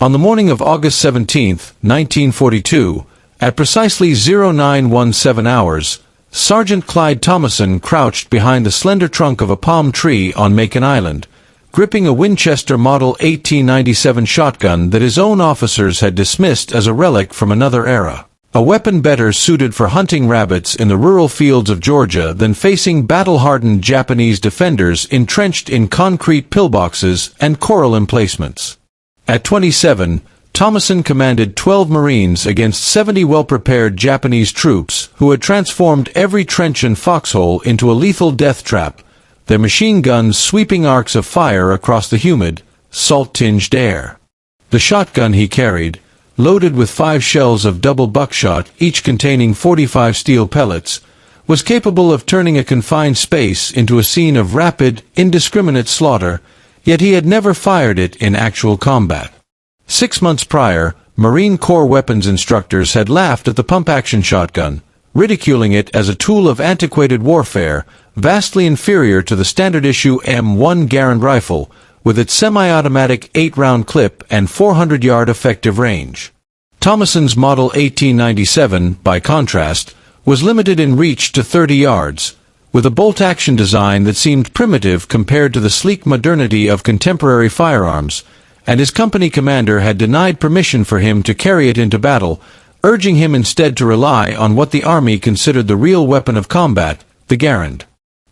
On the morning of August 17, 1942, at precisely 0917 hours, Sergeant Clyde Thomasson crouched behind the slender trunk of a palm tree on Makin Island, gripping a Winchester Model 1897 shotgun that his own officers had dismissed as a relic from another era. A weapon better suited for hunting rabbits in the rural fields of Georgia than facing battle-hardened Japanese defenders entrenched in concrete pillboxes and coral emplacements. At 27, Thomasson commanded 12 Marines against 70 well-prepared Japanese troops who had transformed every trench and foxhole into a lethal death trap, their machine guns sweeping arcs of fire across the humid, salt-tinged air. The shotgun he carried, loaded with 5 shells of double buckshot, each containing 45 steel pellets, was capable of turning a confined space into a scene of rapid, indiscriminate slaughter, yet he had never fired it in actual combat. 6 months prior, Marine Corps weapons instructors had laughed at the pump-action shotgun, ridiculing it as a tool of antiquated warfare, vastly inferior to the standard-issue M1 Garand rifle, with its semi-automatic 8-round clip and 400-yard effective range. Thomasson's Model 1897, by contrast, was limited in reach to 30 yards, with a bolt-action design that seemed primitive compared to the sleek modernity of contemporary firearms, and his company commander had denied permission for him to carry it into battle, urging him instead to rely on what the Army considered the real weapon of combat, the Garand.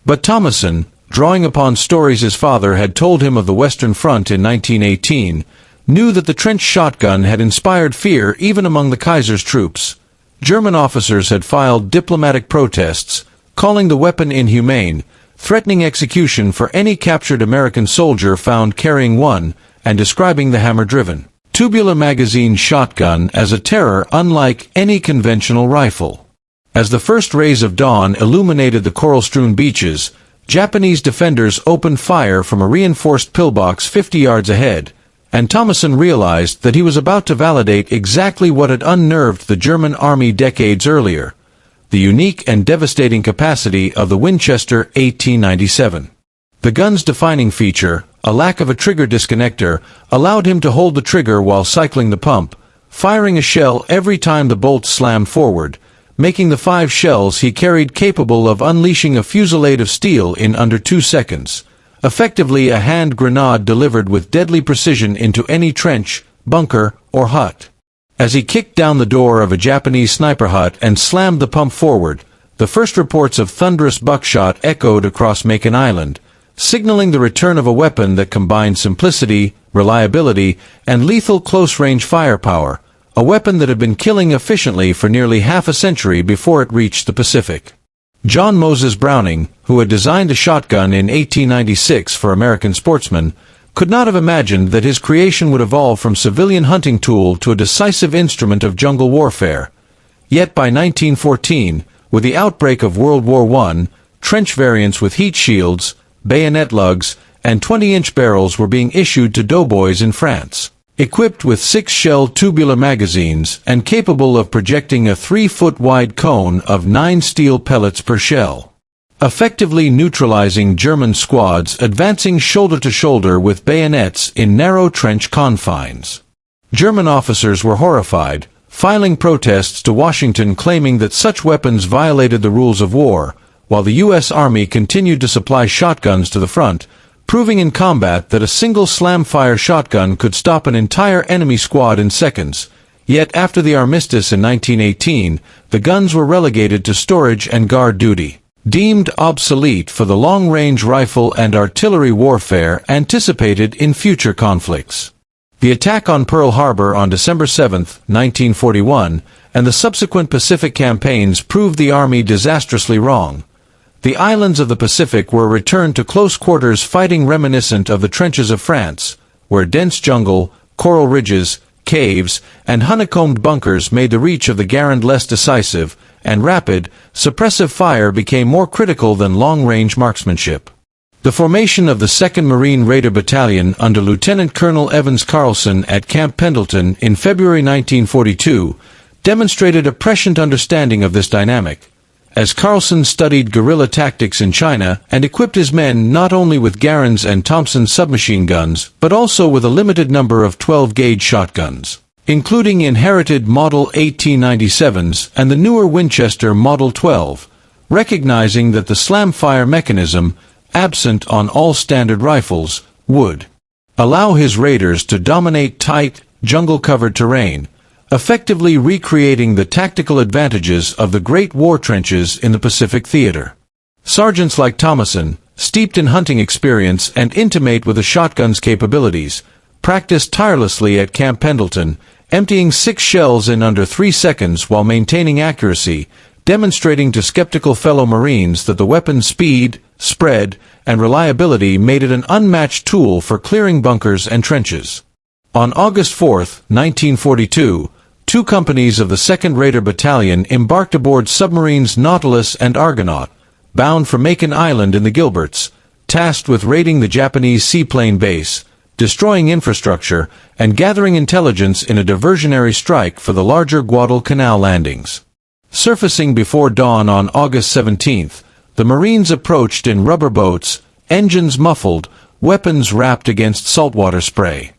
But Thomasson, drawing upon stories his father had told him of the Western Front in 1918, knew that the trench shotgun had inspired fear even among the Kaiser's troops. German officers had filed diplomatic protests, calling the weapon inhumane, threatening execution for any captured American soldier found carrying one, and describing the hammer-driven, tubular magazine shotgun as a terror unlike any conventional rifle. As the first rays of dawn illuminated the coral-strewn beaches, Japanese defenders opened fire from a reinforced pillbox 50 yards ahead, and Thomasson realized that he was about to validate exactly what had unnerved the German army decades earlier: the unique and devastating capacity of the Winchester 1897. The gun's defining feature, a lack of a trigger disconnector, allowed him to hold the trigger while cycling the pump, firing a shell every time the bolt slammed forward, making the 5 shells he carried capable of unleashing a fusillade of steel in under 2 seconds, effectively a hand grenade delivered with deadly precision into any trench, bunker, or hut. As he kicked down the door of a Japanese sniper hut and slammed the pump forward, the first reports of thunderous buckshot echoed across Makin Island, signaling the return of a weapon that combined simplicity, reliability, and lethal close-range firepower, a weapon that had been killing efficiently for nearly half a century before it reached the Pacific. John Moses Browning, who had designed a shotgun in 1896 for American sportsmen, could not have imagined that his creation would evolve from civilian hunting tool to a decisive instrument of jungle warfare. Yet by 1914, with the outbreak of World War I, trench variants with heat shields, bayonet lugs, and 20-inch barrels were being issued to doughboys in France, equipped with 6-shell tubular magazines and capable of projecting a 3-foot-wide cone of 9 steel pellets per shell, effectively neutralizing German squads advancing shoulder-to-shoulder with bayonets in narrow trench confines. German officers were horrified, filing protests to Washington claiming that such weapons violated the rules of war, while the U.S. Army continued to supply shotguns to the front, proving in combat that a single slam-fire shotgun could stop an entire enemy squad in seconds. Yet after the armistice in 1918, the guns were relegated to storage and guard duty, deemed obsolete for the long-range rifle and artillery warfare anticipated in future conflicts. The attack on Pearl Harbor on December 7, 1941, and the subsequent Pacific campaigns proved the Army disastrously wrong. The islands of the Pacific were returned to close quarters fighting reminiscent of the trenches of France, where dense jungle, coral ridges, caves, and honeycombed bunkers made the reach of the Garand less decisive, and rapid, suppressive fire became more critical than long-range marksmanship. The formation of the 2nd Marine Raider Battalion under Lieutenant Colonel Evans Carlson at Camp Pendleton in February 1942 demonstrated a prescient understanding of this dynamic. as Carlson studied guerrilla tactics in China and equipped his men not only with Garand's and Thompson submachine guns, but also with a limited number of 12-gauge shotguns, including inherited Model 1897s and the newer Winchester Model 12, recognizing that the slam-fire mechanism, absent on all standard rifles, would allow his raiders to dominate tight, jungle-covered terrain, effectively recreating the tactical advantages of the Great War trenches in the Pacific Theater. Sergeants like Thomasson, steeped in hunting experience and intimate with a shotgun's capabilities, practiced tirelessly at Camp Pendleton, emptying 6 shells in under 3 seconds while maintaining accuracy, demonstrating to skeptical fellow Marines that the weapon's speed, spread, and reliability made it an unmatched tool for clearing bunkers and trenches. On August 4, 1942, 2 companies of the 2nd Raider Battalion embarked aboard submarines Nautilus and Argonaut, bound for Makin Island in the Gilberts, tasked with raiding the Japanese seaplane base, destroying infrastructure, and gathering intelligence in a diversionary strike for the larger Guadal Canal landings. Surfacing before dawn on August 17, the Marines approached in rubber boats, engines muffled, weapons wrapped against saltwater spray,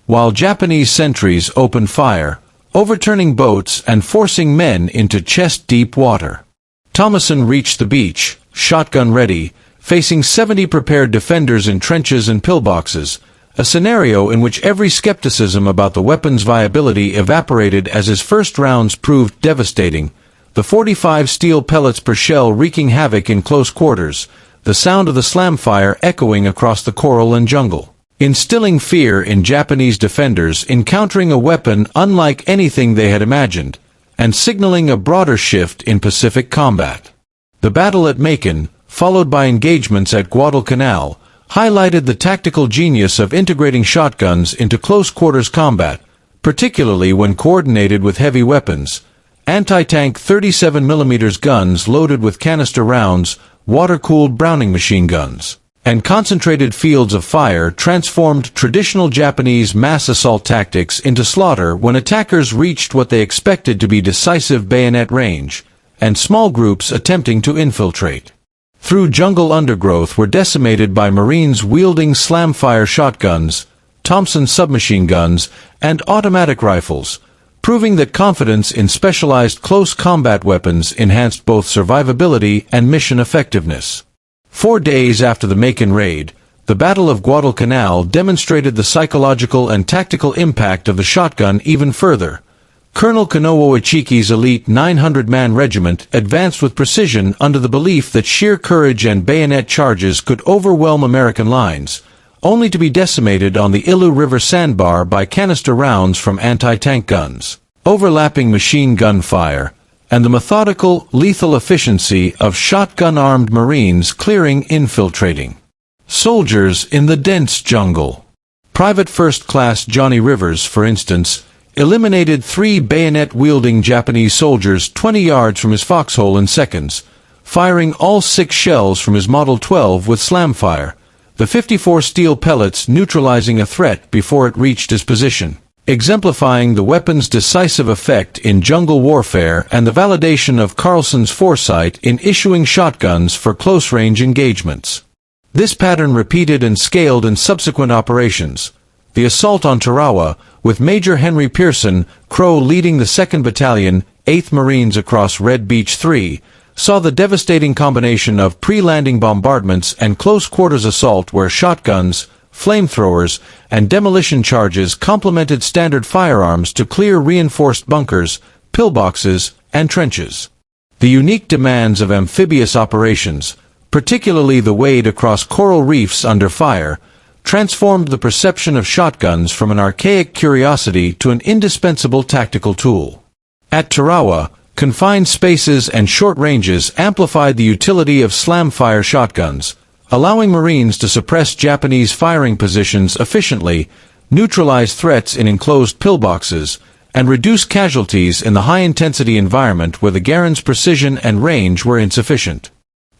while Japanese sentries opened fire, overturning boats and forcing men into chest-deep water. Thomasson reached the beach, shotgun ready, facing 70 prepared defenders in trenches and pillboxes, a scenario in which every skepticism about the weapon's viability evaporated as his first rounds proved devastating, the 45 steel pellets per shell wreaking havoc in close quarters, the sound of the slam fire echoing across the coral and jungle, instilling fear in Japanese defenders encountering a weapon unlike anything they had imagined, and signaling a broader shift in Pacific combat. The battle at Makin, followed by engagements at Guadal Canal, highlighted the tactical genius of integrating shotguns into close-quarters combat, particularly when coordinated with heavy weapons, anti-tank 37mm guns loaded with canister rounds, water-cooled Browning machine guns, and concentrated fields of fire transformed traditional Japanese mass assault tactics into slaughter when attackers reached what they expected to be decisive bayonet range, and small groups attempting to infiltrate through jungle undergrowth were decimated by Marines wielding slam-fire shotguns, Thompson submachine guns, and automatic rifles, proving that confidence in specialized close combat weapons enhanced both survivability and mission effectiveness. 4 days after the Makin raid, the Battle of Guadal Canal demonstrated the psychological and tactical impact of the shotgun even further. Colonel Kanowo Ichiki's elite 900-man regiment advanced with precision under the belief that sheer courage and bayonet charges could overwhelm American lines, only to be decimated on the Ilu River sandbar by canister rounds from anti-tank guns, overlapping machine gun fire, and the methodical, lethal efficiency of shotgun-armed Marines clearing infiltrating soldiers in the dense jungle. Private First Class Johnny Rivers, for instance, eliminated 3 bayonet-wielding Japanese soldiers 20 yards from his foxhole in seconds, firing all 6 shells from his Model 12 with slam fire, the 54 steel pellets neutralizing a threat before it reached his position, exemplifying the weapon's decisive effect in jungle warfare and the validation of Carlson's foresight in issuing shotguns for close-range engagements. This pattern repeated and scaled in subsequent operations. The assault on Tarawa, with Major Henry Pearson, Crow leading the 2nd Battalion, 8th Marines across Red Beach 3, saw the devastating combination of pre-landing bombardments and close-quarters assault where shotguns, flamethrowers, and demolition charges complemented standard firearms to clear reinforced bunkers, pillboxes, and trenches. The unique demands of amphibious operations, particularly the wade across coral reefs under fire, transformed the perception of shotguns from an archaic curiosity to an indispensable tactical tool. At Tarawa, confined spaces and short ranges amplified the utility of slam-fire shotguns, allowing Marines to suppress Japanese firing positions efficiently, neutralize threats in enclosed pillboxes, and reduce casualties in the high-intensity environment where the Garand's precision and range were insufficient.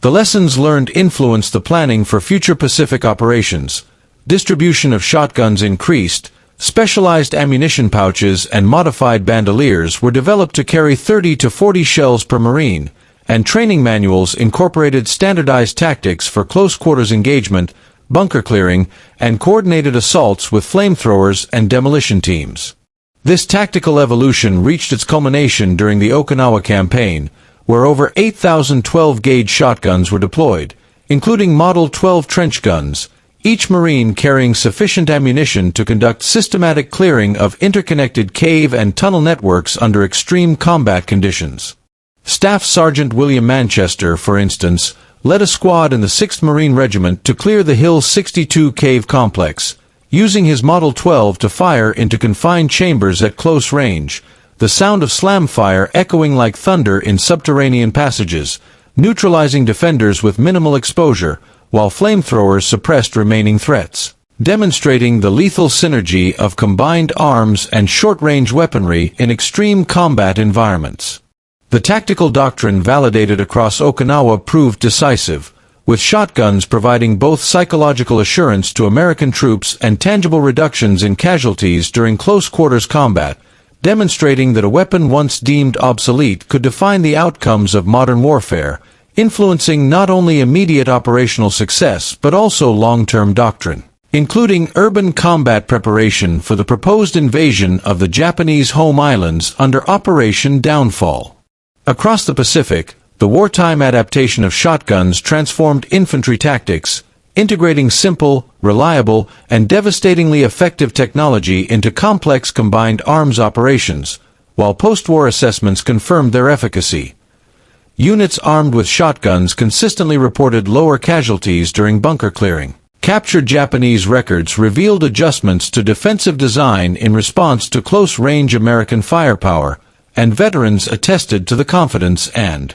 The lessons learned influenced the planning for future Pacific operations. Distribution of shotguns increased, specialized ammunition pouches and modified bandoliers were developed to carry 30 to 40 shells per Marine, and training manuals incorporated standardized tactics for close-quarters engagement, bunker clearing, and coordinated assaults with flamethrowers and demolition teams. This tactical evolution reached its culmination during the Okinawa campaign, where over 8,000 12-gauge shotguns were deployed, including Model 12 trench guns, each Marine carrying sufficient ammunition to conduct systematic clearing of interconnected cave and tunnel networks under extreme combat conditions. Staff Sergeant William Manchester, for instance, led a squad in the 6th Marine Regiment to clear the Hill 62 cave complex, using his Model 12 to fire into confined chambers at close range, the sound of slam fire echoing like thunder in subterranean passages, neutralizing defenders with minimal exposure, while flamethrowers suppressed remaining threats, demonstrating the lethal synergy of combined arms and short-range weaponry in extreme combat environments. The tactical doctrine validated across Okinawa proved decisive, with shotguns providing both psychological assurance to American troops and tangible reductions in casualties during close-quarters combat, demonstrating that a weapon once deemed obsolete could define the outcomes of modern warfare, influencing not only immediate operational success but also long-term doctrine, including urban combat preparation for the proposed invasion of the Japanese home islands under Operation Downfall. Across the Pacific, the wartime adaptation of shotguns transformed infantry tactics, integrating simple, reliable, and devastatingly effective technology into complex combined arms operations, while post-war assessments confirmed their efficacy. Units armed with shotguns consistently reported lower casualties during bunker clearing. Captured Japanese records revealed adjustments to defensive design in response to close-range American firepower, and veterans attested to the confidence and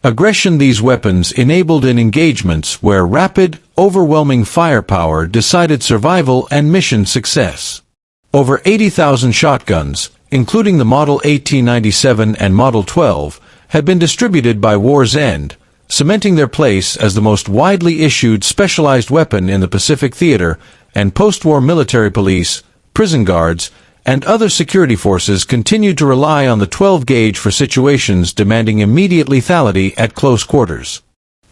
aggression these weapons enabled in engagements where rapid, overwhelming firepower decided survival and mission success. Over 80,000 shotguns, including the Model 1897 and Model 12, had been distributed by war's end, cementing their place as the most widely issued specialized weapon in the Pacific theater, and post-war military police, prison guards, and other security forces continued to rely on the 12-gauge for situations demanding immediate lethality at close quarters.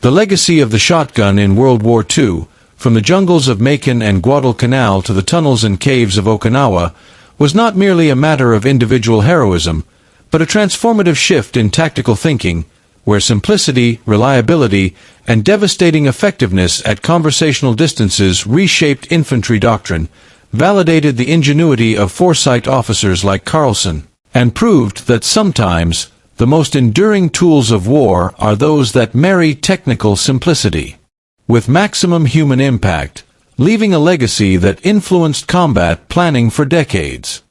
The legacy of the shotgun in World War II, from the jungles of Makin and Guadal Canal to the tunnels and caves of Okinawa, was not merely a matter of individual heroism, but a transformative shift in tactical thinking, where simplicity, reliability, and devastating effectiveness at conversational distances reshaped infantry doctrine, validated the ingenuity of foresight officers like Carlson, and proved that sometimes the most enduring tools of war are those that marry technical simplicity with maximum human impact, leaving a legacy that influenced combat planning for decades,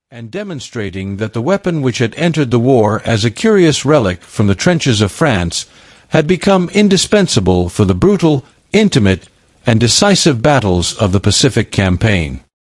and demonstrating that the weapon which had entered the war as a curious relic from the trenches of France had become indispensable for the brutal, intimate, and decisive battles of the Pacific Campaign.